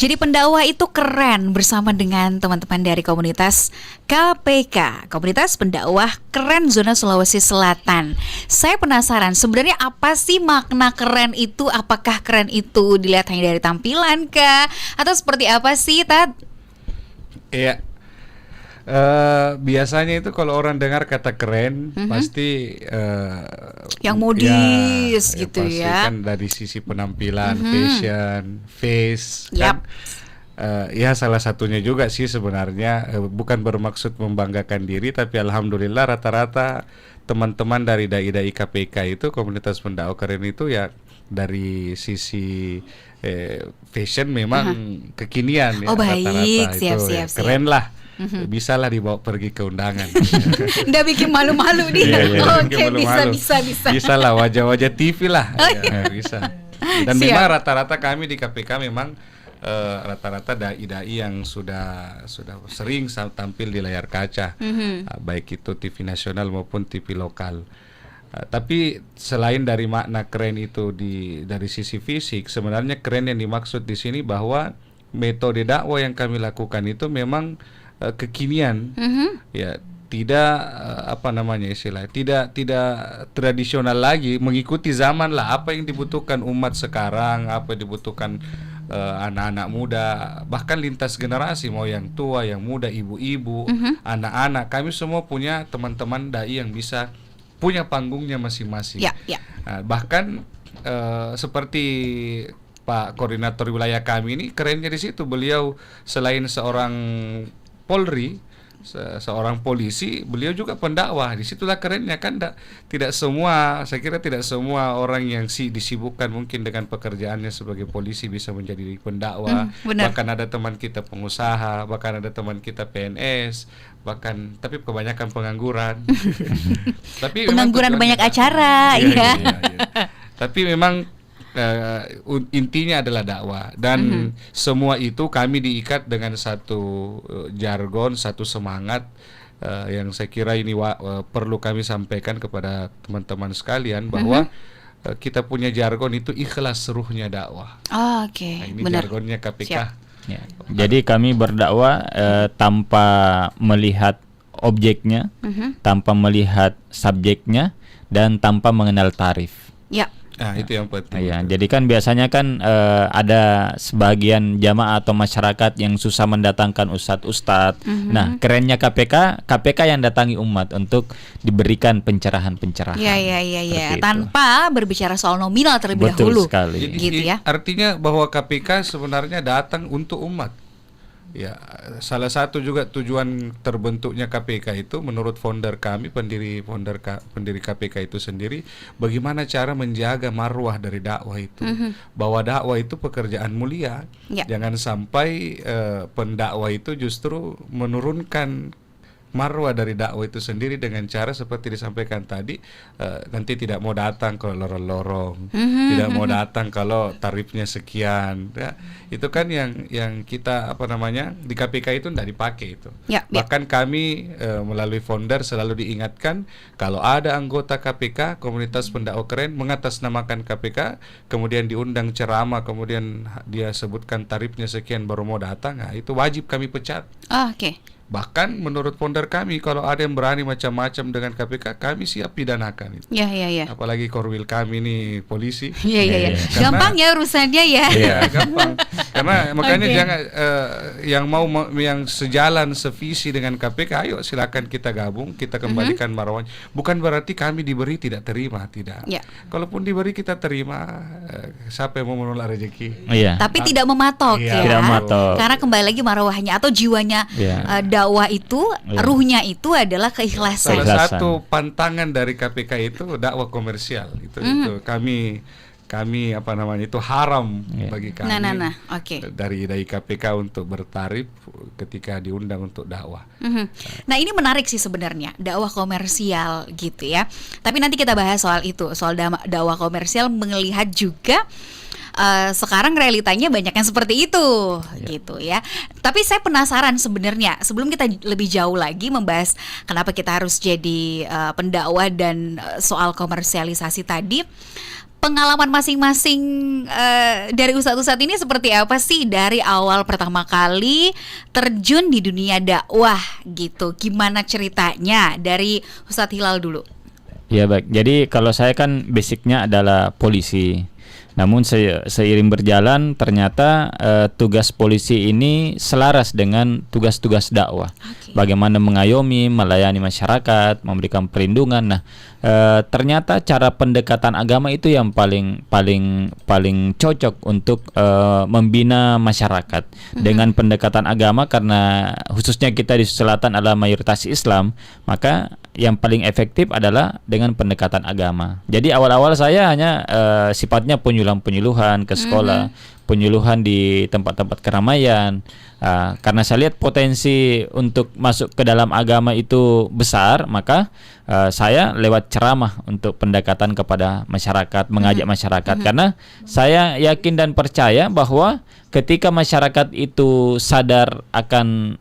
Jadi pendakwah itu keren bersama dengan teman-teman dari komunitas KPK, Komunitas Pendakwah Keren Zona Sulawesi Selatan. Saya penasaran sebenarnya apa sih makna keren itu? Apakah keren itu dilihat hanya dari tampilan kah? Atau seperti apa sih, Tad? Iya. Biasanya itu kalau orang dengar kata keren pasti yang modis gitu pasti ya. kan dari sisi penampilan, fashion, face Yap. kan. Ya salah satunya juga sih sebenarnya, bukan bermaksud membanggakan diri, tapi alhamdulillah rata-rata teman-teman dari dai-dai KPK itu komunitas pendakwah keren itu ya dari sisi fashion memang kekinian ya, Oh, baik. rata-rata Siap, itu siap, ya, keren lah. Bisa lah dibawa pergi ke undangan. Nggak bikin malu-malu nih. Iya, Oke, bisa. Bisa lah, wajah-wajah TV lah. Ya, bisa. Dan Siap. memang rata-rata kami di KPK memang rata-rata dai-dai yang sudah sering tampil di layar kaca, baik itu TV nasional maupun TV lokal. Tapi selain dari makna keren itu dari sisi fisik, sebenarnya keren yang dimaksud di sini bahwa metode dakwah yang kami lakukan itu memang kekinian, ya tidak tidak tradisional lagi, mengikuti zaman lah, apa yang dibutuhkan umat sekarang, apa yang dibutuhkan anak-anak muda, bahkan lintas generasi, mau yang tua, yang muda, ibu-ibu, anak-anak, kami semua punya teman-teman dai yang bisa punya panggungnya masing-masing. Ya. Bahkan seperti Pak Koordinator Wilayah kami ini kerennya di situ, beliau selain seorang Polri, seorang polisi, beliau juga pendakwah. Disitulah kerennya kan, tidak semua, saya kira tidak semua orang yang disibukkan mungkin dengan pekerjaannya sebagai polisi bisa menjadi pendakwah. Bahkan ada teman kita pengusaha, bahkan ada teman kita PNS, tapi kebanyakan pengangguran. Tapi pengangguran banyak acara, iya. Tapi memang intinya adalah dakwah, dan semua itu kami diikat dengan satu jargon, satu semangat yang saya kira ini perlu kami sampaikan kepada teman-teman sekalian, bahwa kita punya jargon itu ikhlas ruhnya dakwah. Oke. Nah, ini Benar. jargonnya KPK. Ya. Jadi kami berdakwah tanpa melihat objeknya, tanpa melihat subjeknya, dan tanpa mengenal tarif. Ya. Nah, itu yang penting. Ya, jadi kan biasanya kan ada sebagian jamaah atau masyarakat yang susah mendatangkan ustadz. Nah, kerennya KPK yang datangi umat untuk diberikan pencerahan-pencerahan. Ya. Tanpa berbicara soal nominal terlebih Betul dahulu. sekali. Gitu ya. Artinya bahwa KPK sebenarnya datang untuk umat. Ya, salah satu juga tujuan terbentuknya KPK itu menurut founder kami, pendiri KPK itu sendiri, bagaimana cara menjaga marwah dari dakwah itu. Bahwa dakwah itu pekerjaan mulia. Jangan sampai pendakwah itu justru menurunkan marwah dari dakwah itu sendiri dengan cara seperti disampaikan tadi, nanti tidak mau datang kalau lorong-lorong, tidak mau datang kalau tarifnya sekian, ya. Itu kan yang kita di KPK itu tidak dipakai itu. Bahkan kami melalui founder selalu diingatkan, kalau ada anggota KPK, komunitas pendakwah keren, mengatasnamakan KPK, kemudian diundang ceramah, kemudian dia sebutkan tarifnya sekian baru mau datang, nah itu wajib kami pecat. Oke. Bahkan menurut founder kami, kalau ada yang berani macam-macam dengan KPK, kami siap pidanakan itu. Ya. Apalagi korwil kami ini polisi. Iya. Gampang ya urusannya ya. Iya, gampang. Karena makanya jangan yang sejalan sevisi dengan KPK, ayo silakan kita gabung, kita kembalikan marwahnya. Bukan berarti kami diberi tidak terima, tidak. Kalaupun diberi kita terima, siapa yang mau menolak rezeki? Tapi tidak mematok ya. Tidak mematok. Karena kembali lagi marwahnya atau jiwanya dakwah itu, ruhnya itu adalah keikhlasan. Salah satu pantangan dari KPK itu dakwah komersial. Itu kami itu haram bagi kami. Oke. Dari KPK untuk bertarif ketika diundang untuk dakwah. Nah, ini menarik sih sebenarnya, dakwah komersial gitu ya. Tapi nanti kita bahas soal itu, soal dakwah komersial, melihat juga sekarang realitanya banyak yang seperti itu, gitu ya. Tapi saya penasaran sebenarnya, sebelum kita lebih jauh lagi membahas kenapa kita harus jadi pendakwah dan soal komersialisasi tadi, pengalaman masing-masing dari ustadz-ustadz ini seperti apa sih dari awal pertama kali terjun di dunia dakwah gitu? Gimana ceritanya dari Ustadz Hilal dulu? Ya baik, jadi kalau saya kan basicnya adalah polisi. Namun seiring berjalan ternyata tugas polisi ini selaras dengan tugas-tugas dakwah. Okay. Bagaimana mengayomi, melayani masyarakat, memberikan perlindungan. Nah, ternyata cara pendekatan agama itu yang paling cocok untuk membina masyarakat. Dengan pendekatan agama, karena khususnya kita di selatan adalah mayoritas Islam, maka yang paling efektif adalah dengan pendekatan agama. Jadi awal-awal saya hanya sifatnya penyuluhan ke sekolah, penyuluhan di tempat-tempat keramaian. Karena saya lihat potensi untuk masuk ke dalam agama itu besar, maka saya lewat ceramah untuk pendekatan kepada masyarakat, mengajak masyarakat. Karena saya yakin dan percaya bahwa ketika masyarakat itu sadar akan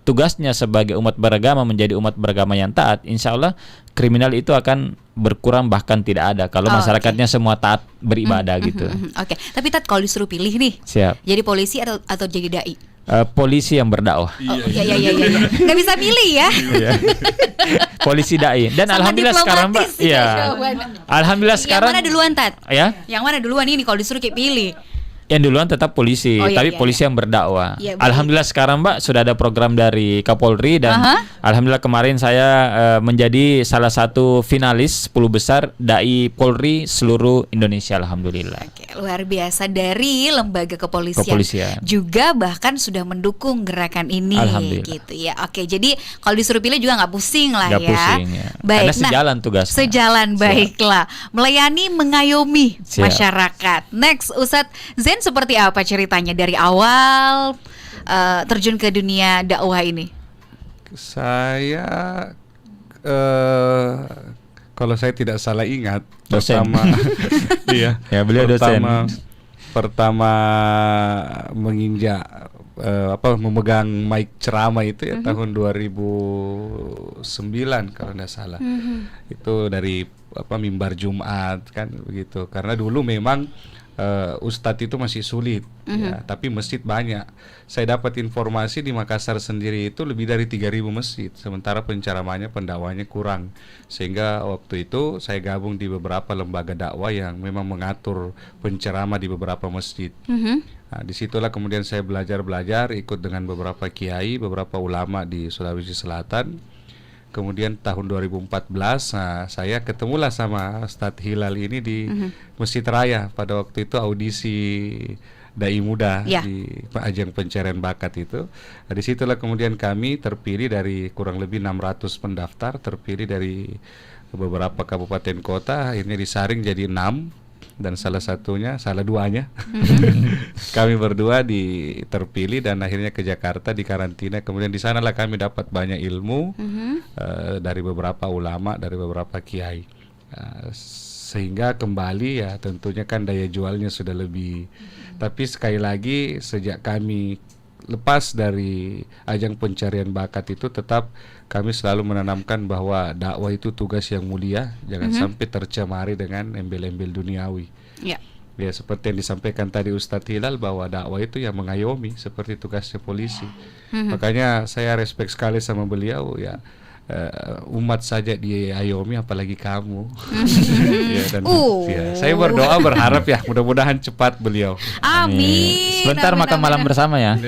tugasnya sebagai umat beragama, menjadi umat beragama yang taat, insya Allah kriminal itu akan berkurang, bahkan tidak ada kalau masyarakatnya semua taat beribadah gitu. Oke. Tapi Tat, kalau disuruh pilih nih, Siap. jadi polisi atau jadi dai? Polisi yang berdakwah. Iya. Nggak bisa pilih ya. Iya. Polisi dai. Dan Sangat alhamdulillah sekarang Mbak, diplomatis iya. jawabannya. Alhamdulillah sekarang. Yang mana duluan, Tat? Ya, Yang mana duluan ini kalau disuruh kayak pilih? yang duluan tetap polisi, Oh, iya, tapi iya, polisi yang berdakwah. Iya, baik. Alhamdulillah sekarang Mbak sudah ada program dari Kapolri dan alhamdulillah kemarin saya menjadi salah satu finalis 10 besar dai Polri seluruh Indonesia, alhamdulillah. Oke, luar biasa dari lembaga kepolisian. Juga bahkan sudah mendukung gerakan ini. Alhamdulillah. Gitu ya. Oke, jadi kalau disuruh pilih juga nggak pusing lah Nggak ya. pusing ya. Baik. Karena sejalan tugasnya. Sejalan, baiklah. Melayani, mengayomi Siap. masyarakat. Next, Ustadz Zen seperti apa ceritanya dari awal terjun ke dunia dakwah ini? Saya kalau saya tidak salah ingat Dosen. iya, Ya, beliau dosen. pertama menginjak memegang mic ceramah itu ya tahun 2009 kalau tidak salah. Itu dari mimbar Jumat kan begitu. Karena dulu memang Ustadz itu masih sulit ya, tapi masjid banyak. Saya dapat informasi di Makassar sendiri itu lebih dari 3.000 masjid, sementara penceramahnya, pendakwahnya kurang. Sehingga waktu itu saya gabung di beberapa lembaga dakwah yang memang mengatur penceramah di beberapa masjid. Nah, disitulah kemudian saya belajar ikut dengan beberapa kiai, beberapa ulama di Sulawesi Selatan. Kemudian tahun 2014 saya ketemulah sama Ustadz Hilal ini di Masjid Raya pada waktu itu audisi dai muda di ajang pencarian bakat itu. Nah, disitulah kemudian kami terpilih dari kurang lebih 600 pendaftar, terpilih dari beberapa kabupaten kota, akhirnya disaring jadi 6. Dan salah duanya kami berdua terpilih dan akhirnya ke Jakarta di karantina. Kemudian di sanalah kami dapat banyak ilmu dari beberapa ulama, dari beberapa kiai, sehingga kembali ya tentunya kan daya jualnya sudah lebih. Tapi sekali lagi sejak kami lepas dari ajang pencarian bakat itu, tetap kami selalu menanamkan bahwa dakwah itu tugas yang mulia, jangan sampai tercemari dengan embel-embel duniawi. Ya, seperti yang disampaikan tadi Ustadz Hilal, bahwa dakwah itu yang mengayomi seperti tugasnya polisi. Makanya saya respect sekali sama beliau ya. Umat saja diayomi apalagi kamu. Saya berdoa berharap ya mudah-mudahan cepat beliau. Amin. Sebentar makan malam bersama ya.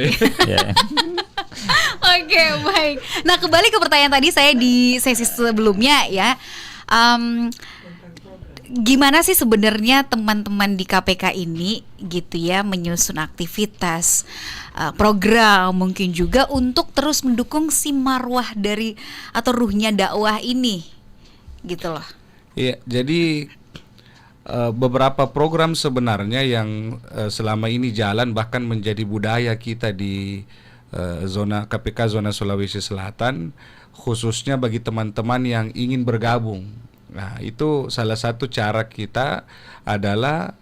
Oke, baik. Nah, kembali ke pertanyaan tadi saya di sesi sebelumnya ya. Gimana sih sebenarnya teman-teman di KPK ini gitu ya menyusun aktivitas, program mungkin juga untuk terus mendukung si marwah dari atau ruhnya dakwah ini gitu loh. Iya, jadi beberapa program sebenarnya yang selama ini jalan bahkan menjadi budaya kita di zona KPK zona Sulawesi Selatan, khususnya bagi teman-teman yang ingin bergabung. Nah, itu salah satu cara kita adalah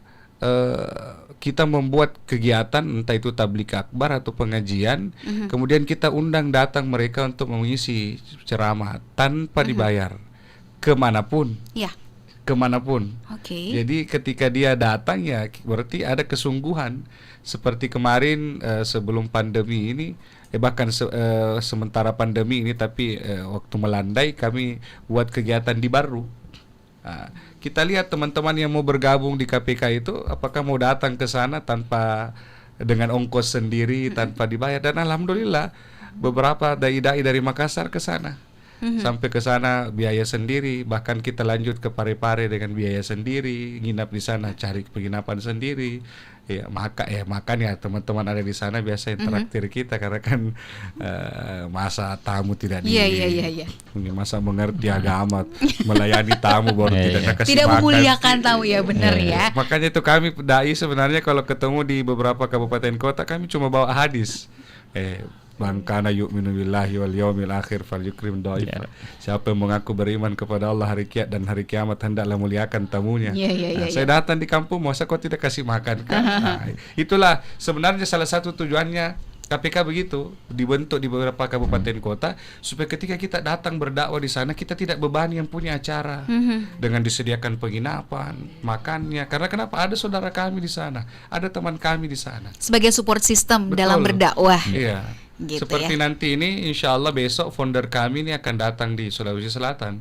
kita membuat kegiatan, entah itu tabligh akbar atau pengajian, kemudian kita undang datang mereka untuk mengisi ceramah tanpa dibayar, kemanapun. Ya. kemanapun. Oke. Jadi ketika dia datang ya berarti ada kesungguhan. Seperti kemarin sebelum pandemi ini, bahkan sementara pandemi ini, tapi waktu melandai kami buat kegiatan di Baru. Kita lihat teman-teman yang mau bergabung di KPK itu apakah mau datang ke sana tanpa dengan ongkos sendiri, tanpa dibayar, dan alhamdulillah beberapa dai-dai dari Makassar ke sana. Sampai ke sana biaya sendiri, bahkan kita lanjut ke Parepare dengan biaya sendiri, nginap di sana cari penginapan sendiri. Ya makan ya teman-teman ada di sana biasa interaktir kita karena kan masa tamu tidak Iya. masa mengerti agama, melayani tamu baru tidak kasih Tidak makan. memuliakan tamu ya, benar ya. Makanya itu kami dai sebenarnya kalau ketemu di beberapa kabupaten kota kami cuma bawa hadis. Man kana yu'minu billahi wal yawmil akhir falyukrim dhaifah. Siapa yang mengaku beriman kepada Allah dan hari kiamat hendaklah muliakan tamunya. Saya datang di kampung, masa kau tidak kasih makan kan? Itulah sebenarnya salah satu tujuannya KPK begitu dibentuk di beberapa kabupaten kota supaya ketika kita datang berdakwah di sana kita tidak bebani yang punya acara dengan disediakan penginapan, makannya. Karena kenapa? Ada saudara kami di sana, ada teman kami di sana. Sebagai support system Betul. dalam berdakwah. Iya. Gitu Seperti ya. nanti ini insya Allah besok founder kami ini akan datang di Sulawesi Selatan.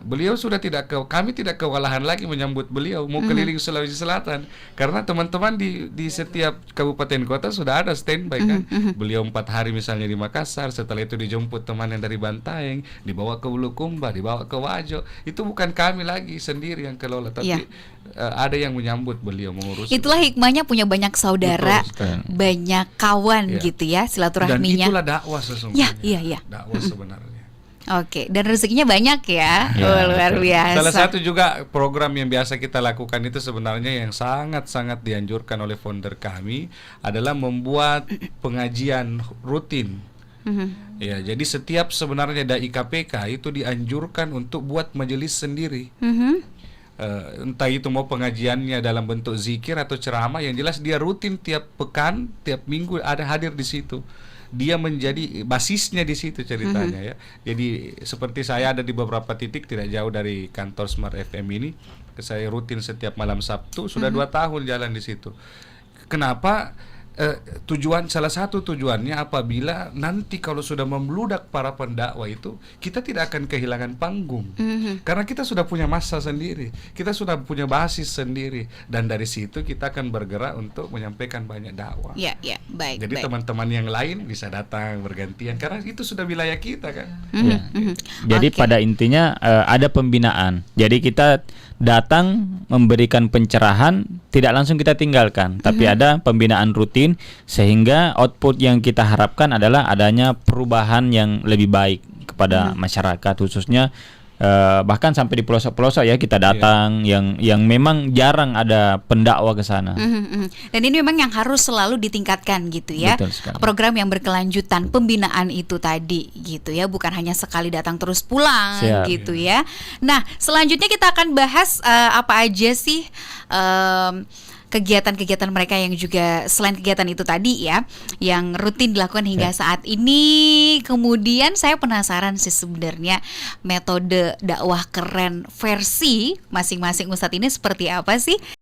Beliau sudah kami tidak kewalahan lagi menyambut beliau mau keliling Sulawesi Selatan karena teman-teman di setiap kabupaten kota sudah ada standby kan. Beliau 4 hari misalnya di Makassar, setelah itu dijemput teman yang dari Bantaeng, dibawa ke Bulukumba, dibawa ke Wajo. Itu bukan kami lagi sendiri yang kelola, tapi ada yang menyambut beliau mengurus. Itulah hikmahnya punya banyak saudara, banyak kawan gitu ya, silaturahminya. Dan itulah dakwah sesungguhnya. Iya. Dakwah sebenarnya. Oke, dan rezekinya banyak ya. Luar biasa. Salah satu juga program yang biasa kita lakukan itu sebenarnya yang sangat-sangat dianjurkan oleh founder kami adalah membuat pengajian rutin. Ya, jadi setiap sebenarnya dai KPK itu dianjurkan untuk buat majelis sendiri. Entah itu mau pengajiannya dalam bentuk zikir atau ceramah, yang jelas dia rutin tiap pekan, tiap minggu ada hadir di situ. Dia menjadi basisnya di situ ceritanya ya. Jadi seperti saya ada di beberapa titik tidak jauh dari kantor Smart FM ini. Saya rutin setiap malam Sabtu sudah 2 tahun jalan di situ. Kenapa? Salah satu tujuannya apabila nanti kalau sudah membludak para pendakwah itu kita tidak akan kehilangan panggung karena kita sudah punya massa sendiri, kita sudah punya basis sendiri, dan dari situ kita akan bergerak untuk menyampaikan banyak dakwah. Ya, baik. Jadi teman-teman yang lain bisa datang bergantian karena itu sudah wilayah kita kan. Jadi pada intinya ada pembinaan. Jadi kita datang memberikan pencerahan, tidak langsung kita tinggalkan, tapi ada pembinaan rutin sehingga output yang kita harapkan adalah adanya perubahan yang lebih baik kepada masyarakat, khususnya bahkan sampai di pelosok-pelosok ya kita datang yang memang jarang ada pendakwah ke sana. Dan ini memang yang harus selalu ditingkatkan gitu ya. Program yang berkelanjutan, pembinaan itu tadi gitu ya, bukan hanya sekali datang terus pulang gitu ya. Nah, selanjutnya kita akan bahas apa aja sih kegiatan-kegiatan mereka yang juga selain kegiatan itu tadi ya, yang rutin dilakukan hingga saat ini. Kemudian saya penasaran sih sebenarnya metode dakwah keren versi masing-masing ustadz ini seperti apa sih?